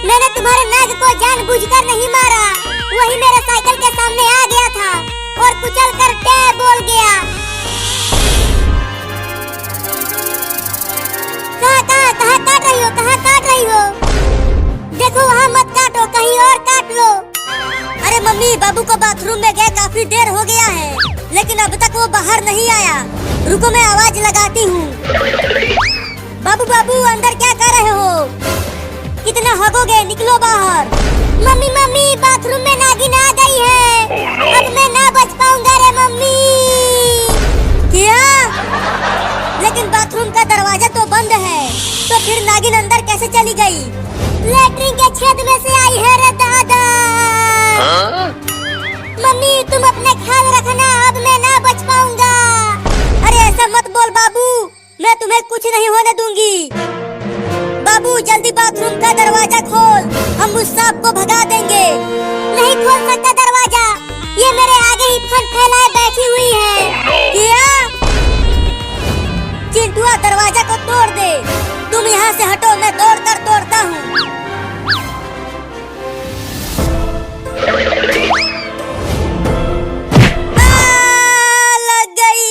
मैंने तुम्हारे नाग को जानबूझकर नहीं मारा, वही मेरे साइकिल के सामने आ गया था और कुचल कर टे बोल गया। कहाँ काट रही हो, कहाँ काट रही हो? देखो वहाँ मत काटो, कहीं और काट लो। अरे मम्मी, बाबू को बाथरूम में गए काफी देर हो गया है, लेकिन अब तक वो बाहर नहीं आया। रुको मैं आवाज लगाती हूँ। बाबू बाबू, अंदर क्या कर रहे हो? कितना हगोगे, निकलो बाहर। मम्मी मम्मी, बाथरूम में नागिन आ गई है। अब मैं ना बच पाऊंगा रे मम्मी। क्या? लेकिन बाथरूम का दरवाजा तो बंद है, तो फिर नागिन अंदर कैसे चली गई? लैट्रिन के छेद में से आई है रे दादा। मम्मी तुम अपने ख्याल रखना, अब मैं ना बच पाऊंगा। अरे ऐसा मत बोल बाबू, मैं तुम्हें कुछ नहीं होने दूंगी। बाबू जल्दी बाथरूम का दरवाजा खोल, हम उस सांप को भगा देंगे। नहीं खोल सकता दरवाजा, ये मेरे आगे ही फन फैलाए बैठी हुई है। क्या? चिंटुआ दरवाजा को तोड़ दे। तुम यहाँ से हटो, मैं दौड़ कर तोड़ता हूँ। लग गई।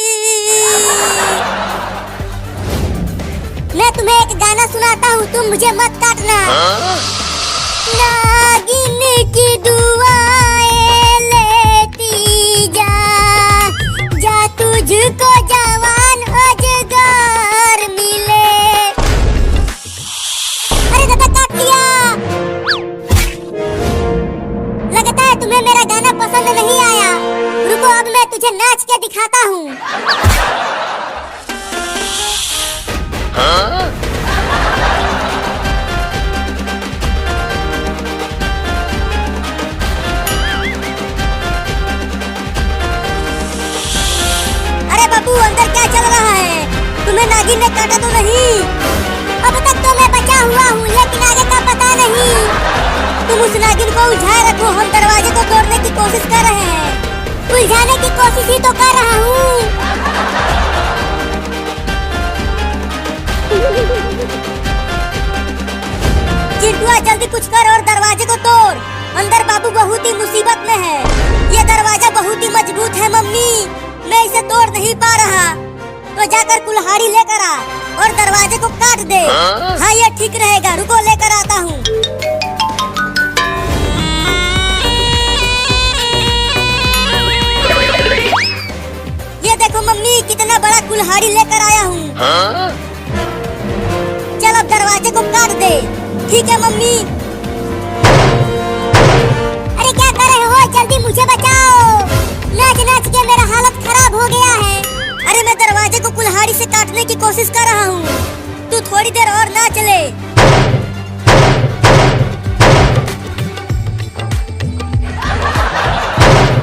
मैं तुम्हें एक गाना सुनाता हूँ, तुम मुझे मत काटना। नागिन की दुआएं लेती जा, जा तुझको जवान अजगर मिले। अरे दादा काट लिया। लगता है तुम्हें मेरा गाना पसंद नहीं आया। रुको अब मैं तुझे नाच के दिखाता हूँ। अरे बाबू, अंदर क्या चल रहा है? तुम्हें नागिन ने काटा तो नहीं? अब तक तो मैं बचा हुआ हूँ, लेकिन आगे का पता नहीं। तुम उस नागिन को उलझाए रखो, हम दरवाजे को तोड़ने की कोशिश कर रहे हैं। उलझाने की कोशिश ही तो कर रहा हूँ। चिंटुआ जल्दी कुछ कर और दरवाजे को तोड़। अंदर बाबू बहुत ही मुसीबत में है। ये दरवाजा बहुत ही मजबूत है मम्मी, मैं इसे तोड़ नहीं पा रहा। तो जाकर कुल्हाड़ी लेकर आ और दरवाजे को काट दे। हाँ ये ठीक रहेगा, रुको लेकर आता हूँ। ये देखो मम्मी, कितना बड़ा कुल्हाड़ी लेकर आया हूँ। चल अब दरवाजे को काट दे। ठीक है मम्मी। अरे क्या कर रहे हो? जल्दी मुझे बचाओ। नाच नाच के मेरा हालत खराब हो गया है। अरे मैं दरवाजे को कुल्हाड़ी से काटने की कोशिश कर रहा हूँ, तू थोड़ी देर और नाच ले।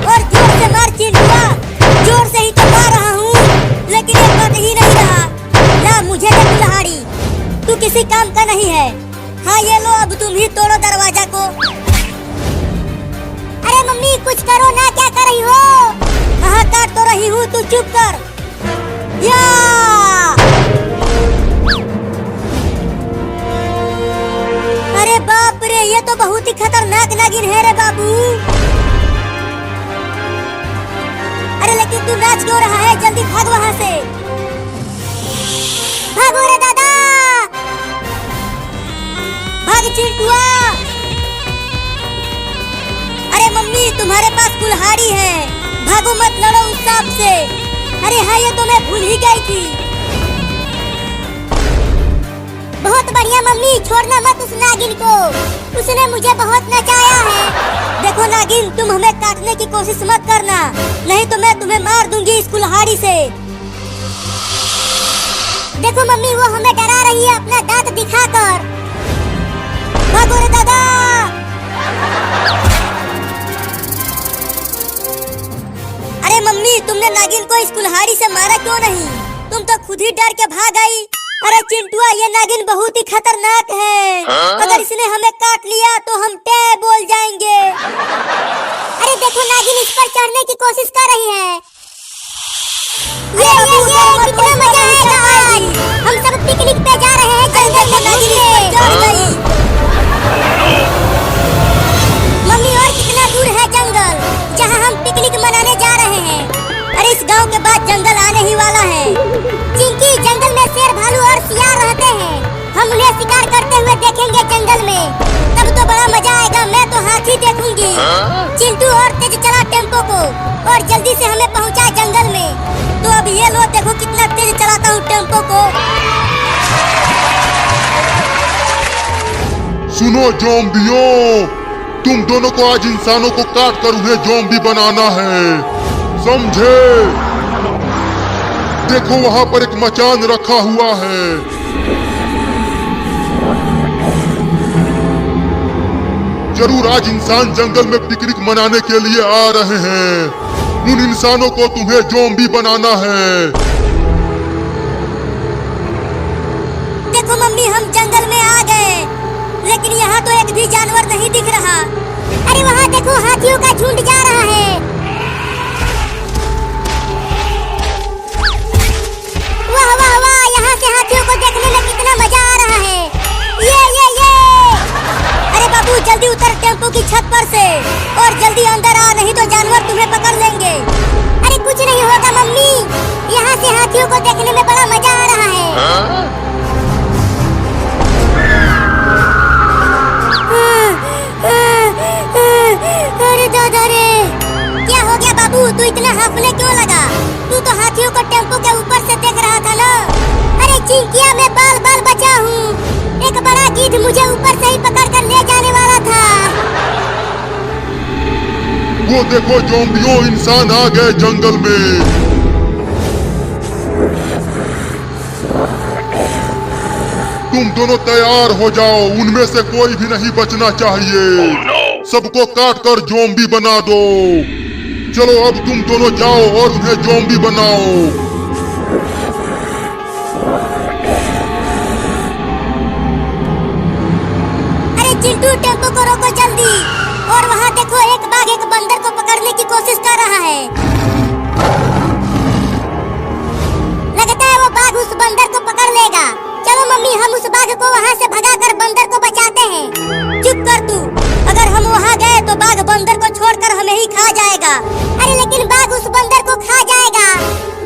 और जोर से मार चिंटुआ, जोर से ही तो मार रहा हूँ, लेकिन ये कट ही नहीं रहा। ला मुझे दे कुल्हाड़ी, तू किसी काम का नहीं है। हाँ ये लो, अब तुम ही तोड़ो दरवाजा को। अरे मम्मी कुछ करो ना, क्या कर रही हो? हाँ काट तो रही हूँ, तू चुप कर। या! अरे बाप रे, ये तो बहुत ही खतरनाक नागिन है रे बाबू। अरे लेकिन तू नाच क्यों रहा है? जल्दी भाग वहाँ से। भागो रे दादा, भाग चिंटुआ। अरे मम्मी तुम्हारे पास कुल्हाड़ी है, भागो मत, लड़ो उस सांप से। अरे हाँ ये तो मैं भूल ही गई थी। बहुत बढ़िया मम्मी, छोड़ना मत उस नागिन को, उसने मुझे बहुत नचाया है। देखो नागिन, तुम हमें काटने की कोशिश मत करना, नहीं तो मैं तुम्हें मार दूंगी इस कुल्हाड़ी से। देखो मम्मी, वो हमें डरा रही है अपना दांत दिखाकर। भागो रे दादा। अरे मम्मी, तुमने नागिन को इस कुल्हाड़ी से मारा क्यों नहीं? तुम तो खुद ही डर के भाग गई। अरे चिंटुआ, ये नागिन बहुत ही खतरनाक है। अगर इसने हमें काट लिया तो हम टे बोल जाएंगे। अरे देखो नागिन इस पर चढ़ने की कोशिश कर रही है। ये कितना मजा आएगा आज। हम सब पिकनिक पे जा रहे हैं जंगल में। नागिन इस पर चढ़ गई। पहुंचूंगी। चिंटू और तेज चला टेम्पो को और जल्दी से हमें पहुंचा जंगल में। तो अब ये लो देखो कितना तेज चलाता हूँ टेम्पो को। सुनो ज़ॉम्बियों, तुम दोनों को आज इंसानों को काट कर उन्हें ज़ॉम्बी बनाना है, समझे? देखो वहाँ पर एक मचान रखा हुआ है। जरूर आज इंसान जंगल में पिकनिक मनाने के लिए आ रहे हैं। उन इंसानों को तुम्हें ज़ॉम्बी बनाना है। देखो मम्मी हम जंगल में आ गए, लेकिन यहाँ तो एक भी जानवर नहीं दिख रहा। अरे वहाँ देखो हाथियों का झुंड जा रहा है। वाह वाह वाह, यहाँ से हाथियों को देखने में कितना मजा आ रहा है। ये अरे बाबू जल्दी उतर टेम्पो की छत पर से और जल्दी अंदर आ, नहीं तो जानवर तुम्हें पकड़ लेंगे। अरे कुछ नहीं होगा मम्मी, यहाँ से हाथियों को देखने में बड़ा मजा आ रहा है। अरे दादा रे, क्या हो गया बाबू? तू इतना हांफने क्यों लगा? तू तो हाथियों को टेम्पो के ऊपर से देख रहा था ना। अरे चिंकिया मैं बाल बाल बचा हूँ। एक बड़ा गिद्ध मुझे ऊपर से ही पकड़ कर ले जाने वाला था। वो देखो ज़ॉम्बियों, इंसान आ गए जंगल में। तुम दोनों तैयार हो जाओ, उनमें से कोई भी नहीं बचना चाहिए। सबको काट कर ज़ॉम्बी बना दो। चलो अब तुम दोनों जाओ और उन्हें ज़ॉम्बी बनाओ। अरे चिंटू टेम्पो को रोको जल्दी। और वहाँ देखो एक बाघ एक बंदर को पकड़ने की कोशिश कर रहा है। लगता है वो बाघ उस बंदर को पकड़ लेगा। चलो मम्मी हम उस बाघ को वहाँ से भगाकर बंदर को बचाते हैं। चुप कर तू, अगर हम वहाँ गए तो बाघ बंदर को छोड़कर हमें ही खा जाएगा। अरे लेकिन बाघ उस बंदर को खा जाएगा।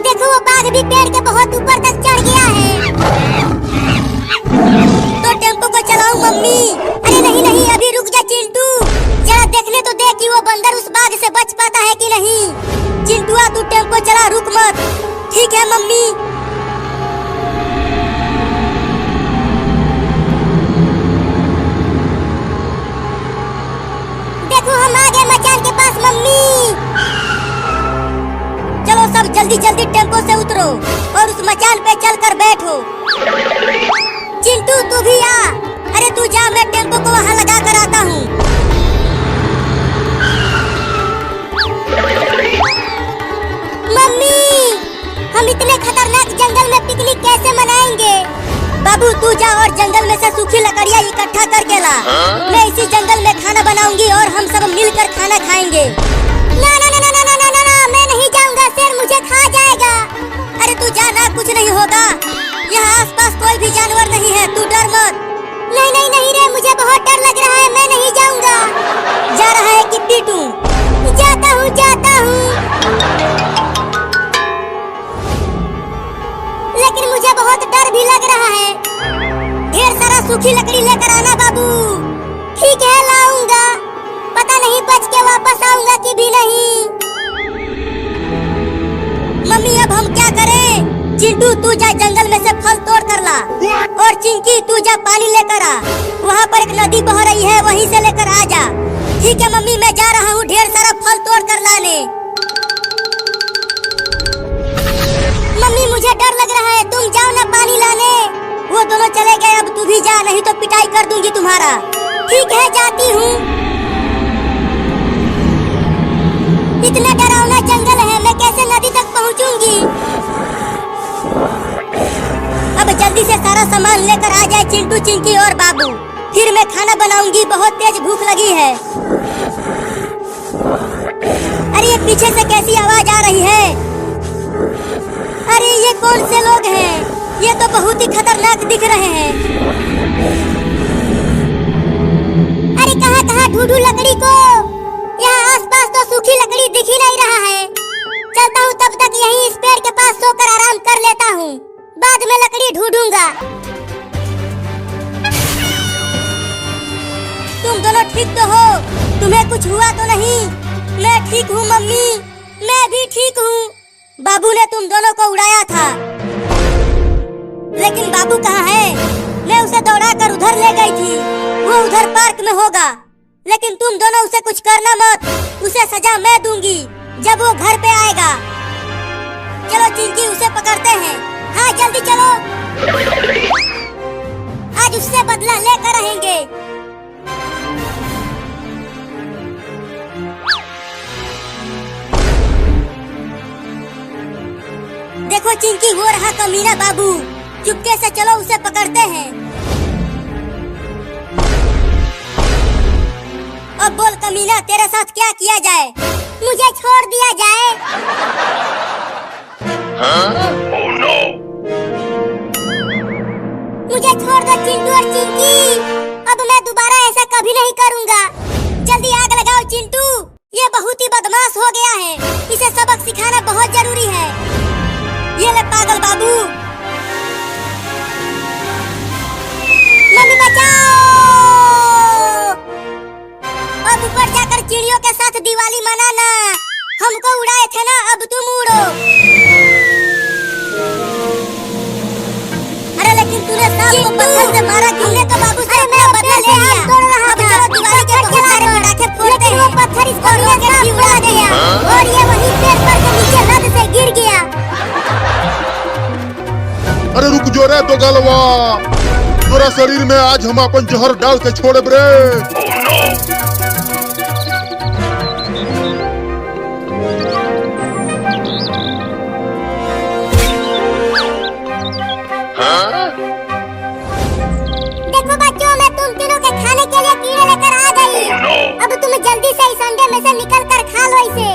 देखो वो बाघ भी पेड़ के बहुत ऊपर तक चढ़ गया है। तो टेम्पो को चलाऊं मम्मी? अरे नहीं नहीं, अभी रुक जा चिंटू, जरा देखने तो दे कि वो बंदर उस बाघ से बच पाता है कि नहीं। चिंटुआ तू टेम्पो चला, रुक मत। ठीक है मम्मी। देखो हम आ गए मचान के पास मम्मी। चलो सब जल्दी जल्दी टेम्पो से उतरो और उस मचान पे चलकर बैठो। चिंटू तू भी आ। अरे तू जा, मैं टेम्पो को वहाँ लगा कर आता हूँ। मम्मी हम इतने खतरनाक जंगल में पिकनिक कैसे मनाएंगे? बाबू तू जा और जंगल में से सूखी लकड़ियाँ इकट्ठा करके ला। मैं इसी जंगल में खाना बनाऊंगी और हम सब मिलकर खाना खाएंगे। ना ना ना ना ना ना ना ना, मैं नहीं जाऊंगा, शेर मुझे खा जाएगा। अरे तू जा ना, कुछ नहीं होगा। यहाँ आसपास कोई भी जानवर नहीं है, तू डर मत। नहीं नहीं नहीं रे, मुझे बहुत डर लग रहा है, मैं नहीं जाऊंगा। जा रहा है कि पीटूं? जाता हूँ जाता हूँ। लेकिन मुझे बहुत डर भी लग रहा है। ढेर सारा सूखी लकड़ी लेकर आना बाबू। ठीक है लाऊंगा, पता नहीं बच के वापस आऊंगा कि भी नहीं। मम्मी अब हम क्या करें? चिंटू तू जा जंगल में से फल तोड़ कर ला और चिंकी तू जा पानी लेकर आ। वहाँ पर एक नदी बह रही है, वहीं से लेकर आ जा। ठीक है मम्मी, मैं जा रहा हूँ ढेर सारा फल तोड़ कर लाने। मम्मी मुझे डर लग रहा है, तुम जाओ ना पानी लाने। वो दोनों चले गए, अब तू भी जा, नहीं तो पिटाई कर दूंगी तुम्हारा। ठीक है जाती हूँ। इतना डरावना जंगल है, मैं कैसे नदी तक पहुँचूंगी? अब जल्दी से सारा सामान लेकर आ जाए चिंटू, चिंकी और बाबू, फिर मैं खाना बनाऊंगी। बहुत तेज भूख लगी है। अरे ये पीछे से कैसी आवाज आ रही है? अरे ये कौन से लोग हैं? ये तो बहुत ही खतरनाक दिख रहे हैं। अरे कहाँ कहाँ ढूंढूं लकड़ी को? यहाँ आसपास तो सूखी लकड़ी दिख ही नहीं रहा है। चलता हूँ तब तक यहीं इस पेड़ के पास सोकर आराम कर लेता हूँ, बाद में लकड़ी ढूंढूंगा। तुम दोनों ठीक तो हो? तुम्हें कुछ हुआ तो नहीं? मैं ठीक हूँ मम्मी, मैं भी ठीक हूँ। बाबू ने तुम दोनों को उड़ाया था, लेकिन बाबू कहाँ है? मैं उसे दौड़ा कर उधर ले गई थी, वो उधर पार्क में होगा। लेकिन तुम दोनों उसे कुछ करना मत, उसे सजा मैं दूंगी जब वो घर पे आएगा। चलो चिंकी, उसे पकड़ते हैं। हाँ जल्दी चलो, आज उससे बदला लेकर रहेंगे। देखो चिंकी, वो रहा कमीना बाबू। चुपके से चलो, उसे पकड़ते हैं। अब बोल कमीना, तेरे साथ क्या किया जाए? मुझे छोड़ दिया जाए। Oh no! मुझे छोड़ दो चिंटू और चिंकी, अब मैं दोबारा ऐसा कभी नहीं करूँगा। जल्दी आग लगाओ चिंटू, ये बहुत ही बदमाश हो गया है, इसे सबक सिखाना बहुत जरूरी है। ये ले पागल बाबू। मम्मी बचाओ! अब ऊपर जाकर चिड़ियों के साथ दिवाली मनाना। हमको उड़ाए थे ना, अब तुम उड़ो। अरे लेकिन तूने सांप को पत्थर से मारा क्यों? तो बाबू से अपना बदला ले लिया। अब चलो दिवाली के बहुत सारे पटाखे फोड़ते हैं। वो पत्थर इस कोरिया के भी उड़ा दिया और ये वहीं पेड़ पर के नीचे रद से गिर गया। अरे रुक जो रे तो गलवा, तोरा शरीर में आज हम अपन जहर डाल के छोड़े रे। देखो बच्चों, मैं तुम तीनों के खाने के लिए कीड़े लेकर आ गई। अब तुम जल्दी से इस अंडे में से निकल कर खा लो इसे।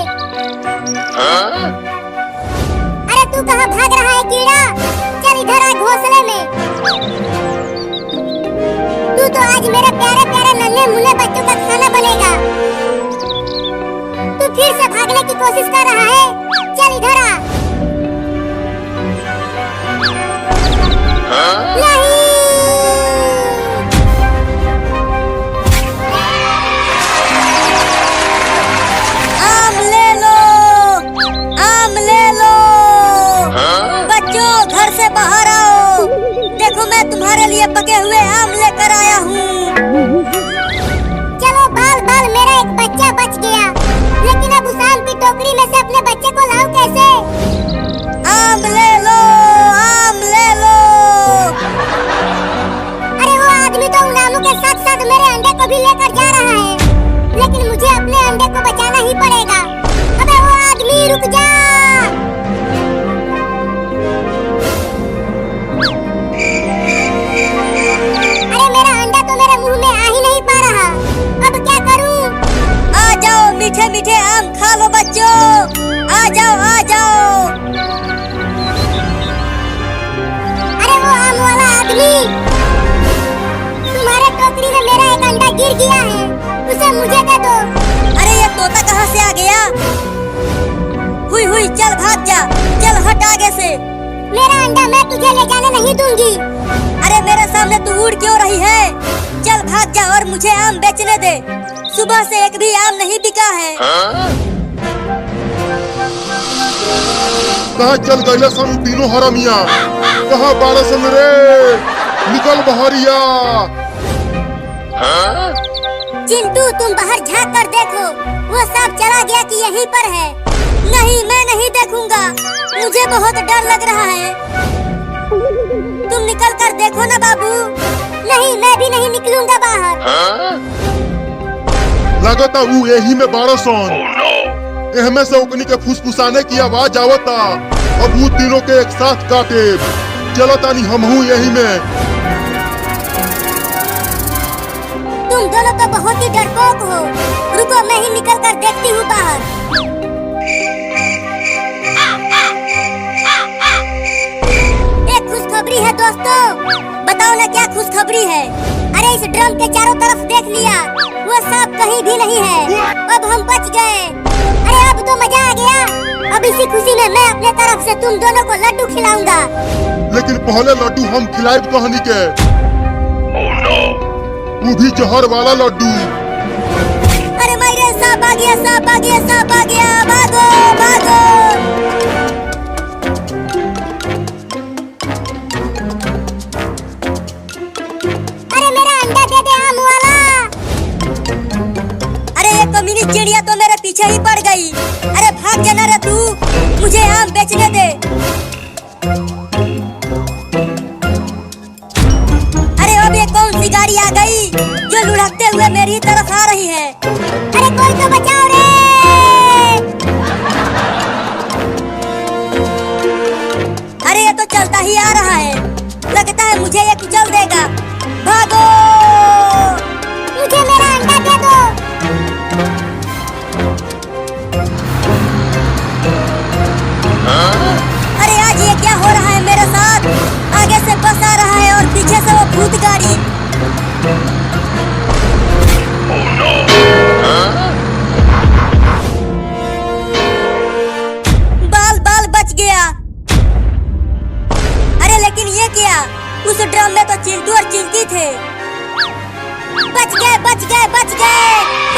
अरे तू कहाँ भाग रहा है कीड़ा? चल इधर आ घोंसले में। तू तो आज मेरे प्यारे प्यारे नन्हे मुन्ने बच्चों का खाना बनेगा। तू फिर से भागने की कोशिश कर रहा है? चल इधर आ। नहीं! आम ले लो, आम ले लो। बच्चों घर से बाहर आओ, देखो मैं तुम्हारे लिए पके हुए आम लेकर आया हूँ। चलो बाल बाल, मेरा एक बच्चा बच गया, लेकिन अब उस आम की टोकरी में से अपने बच्चे को लाऊं कैसे? आम ले लो, आम ले लो। अरे वो आदमी तो उन आमों के साथ साथ मेरे अंडे को भी लेकर जा रहा है, लेकिन मुझे अपने अंडे को बचाना ही पड़ेगा। अबे वो आदमी रुक जा! अरे मेरा अंडा तो मेरे मुंह में आ ही नहीं पा रहा, अब क्या करूं? आ जाओ, मीठे मीठे आम खा लो बच्चों, आ जाओ आ जाओ। अरे वो आम वाला आदमी, तुम्हारे टोकरी में मेरा एक अंडा गिर गया है, उसे मुझे दे दो। अरे ये तोता कहाँ से आ गया? हुई हुई, चल भाग जा, चल हट आगे से। मेरा अंडा मैं तुझे ले जाने नहीं दूंगी। अरे मेरे सामने तू उड़ क्यों रही है? चल भाग जा और मुझे आम बेचने दे, सुबह से एक भी आम नहीं बिका है। कहाँ चल गए सन तीनों हरामिया? कहाँ बारह सन रे? निकल बहरिया। चिंटू तुम बाहर झांक कर देखो, वो सांप चला गया कि यहीं पर है? नहीं, मैं नहीं देखूंगा, मुझे बहुत डर लग रहा है। तुम निकल कर देखो ना बाबू। नहीं, मैं भी नहीं निकलूंगा बाहर। लगता वो यही में बारह सन। एहमे से उकनी के फुसफुसाने की आवाज आवता। अब वो तीनों के एक साथ काटे। चलो तानी हम हूँ यही में। तुम दोनों तो बहुत ही डरपोक हो। रुको, मैं ही निकल कर देखती हूँ बाहर। एक खुशखबरी है दोस्तों, बताओ ना क्या खुशखबरी है? अरे इस ड्रम के चारों तरफ देख लिया, वो सांप कहीं भी नहीं है। अब हम बच गए। अरे अब तो मजा आ गया। अब इसी खुशी में मैं अपने तरफ से तुम दोनों को लड्डू खिलाऊंगा। लेकिन पहले लड्डू हम खिलाएब कहानी के। वो भी जहर वाला लड्डू। अरे मारे आ गया सांप आ गया सांप आ गया, भागो भागो। अरे मेरा अंडा दे दे आम वाला। अरे ये कमीनी चिड़िया तो मेरे पीछे ही पड़ गई। अरे भाग जाना रे तू, मुझे आम बेचने दे। अरे अब ये कौन सी गाड़ी आ गई जो लुढ़कते हुए मेरी तरफ आ रही है? अरे कोई तो बचाओ रे। अरे ये तो चलता ही आ रहा है, लगता है मुझे ये कुचल देगा। भागो, मुझे मेरा अंडा दे दो। अरे आज ये क्या हो रहा है मेरे साथ? आगे से बस आ रहा है और पीछे से वो भूत गाड़ी। बाल बाल बच गया। अरे लेकिन ये क्या, उस ड्रम में तो चिंटू और चिंकी थे। बच गए बच गए बच गए।